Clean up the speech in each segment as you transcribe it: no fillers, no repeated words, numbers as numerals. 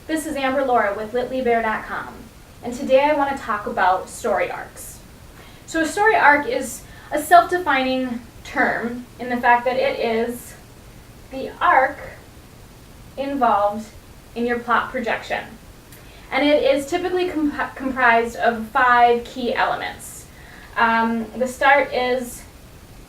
This is Amber Laura with LitlyBear.com, and today I want to talk about story arcs. So a story arc is a self-defining term in the fact that it is the arc involved in your plot projection. And it is typically comprised of 5 key elements. The start is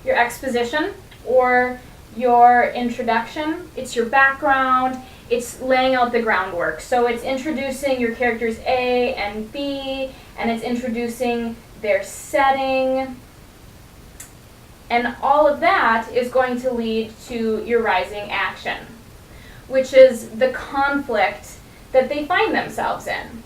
your exposition or your introduction. It's your background. It's laying out the groundwork. So it's introducing your characters A and B, and it's introducing their setting. And all of that is going to lead to your rising action, which is the conflict that they find themselves in.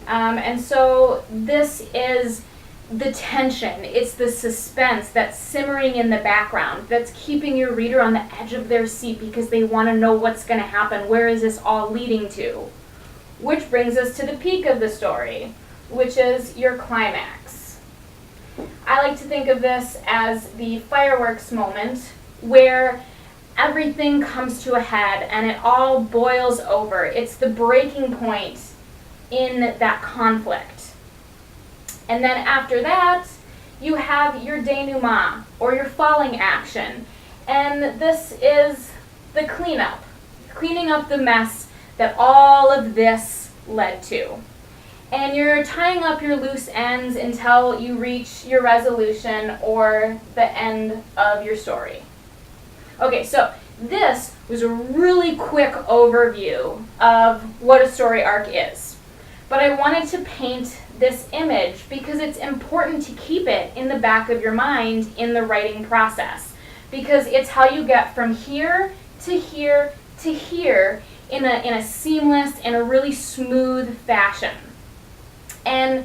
And so this is the tension, it's the suspense that's simmering in the background, that's keeping your reader on the edge of their seat because they want to know what's going to happen, where is this all leading to? Which brings us to the peak of the story, which is your climax. I like to think of this as the fireworks moment where everything comes to a head and it all boils over. It's the breaking point in that conflict. And then after that, you have your denouement, or your falling action. And this is the cleanup, cleaning up the mess that all of this led to. And you're tying up your loose ends until you reach your resolution or the end of your story. Okay, so this was a really quick overview of what a story arc is. But I wanted to paint this image because it's important to keep it in the back of your mind in the writing process, because it's how you get from here to here to here in a seamless and a really smooth fashion. And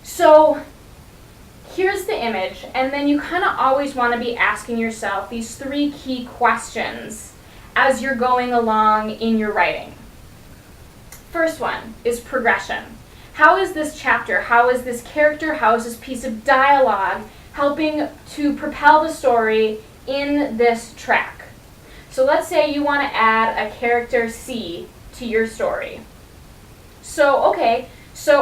so here's the image, and then you kind of always want to be asking yourself these 3 key questions as you're going along in your writing. First one is progression. How is this chapter, how is this character, how is this piece of dialogue helping to propel the story in this track? So let's say you want to add a character C to your story. So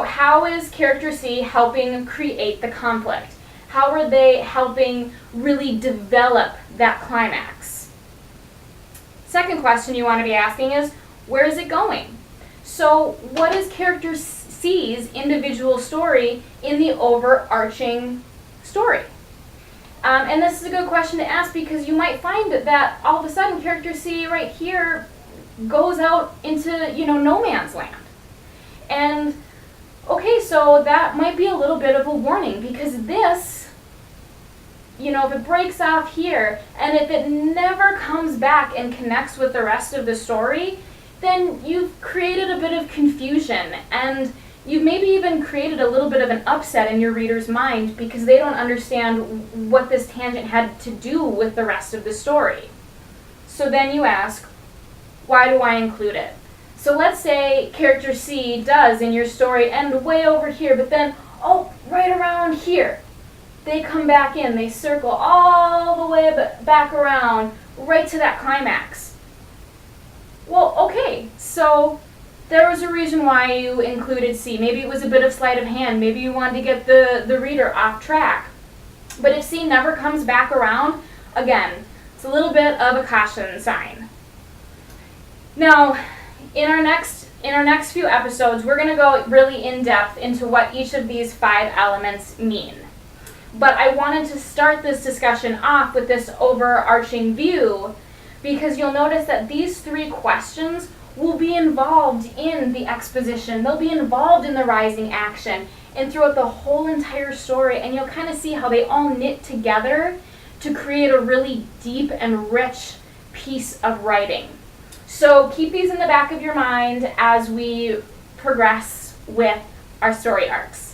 how is character C helping create the conflict? How are they helping really develop that climax? Second question you want to be asking is, where is it going? So what is character C's individual story in the overarching story? And this is a good question to ask because you might find that all of a sudden character C right here goes out into, no man's land. And okay, so that might be a little bit of a warning because this, if it breaks off here and if it never comes back and connects with the rest of the story, then you've created a bit of confusion and you've maybe even created a little bit of an upset in your reader's mind because they don't understand what this tangent had to do with the rest of the story. So then you ask, why do I include it? So let's say character C does in your story end way over here, but then, right around here, they come back in, they circle all the way back around, right to that climax. Well, okay, so there was a reason why you included C. Maybe it was a bit of sleight of hand. Maybe you wanted to get the reader off track. But if C never comes back around, again, it's a little bit of a caution sign. Now, in our next few episodes, we're going to go really in depth into what each of these 5 elements mean. But I wanted to start this discussion off with this overarching view because you'll notice that these 3 questions will be involved in the exposition. They'll be involved in the rising action and throughout the whole entire story, and you'll kind of see how they all knit together to create a really deep and rich piece of writing. So keep these in the back of your mind as we progress with our story arcs.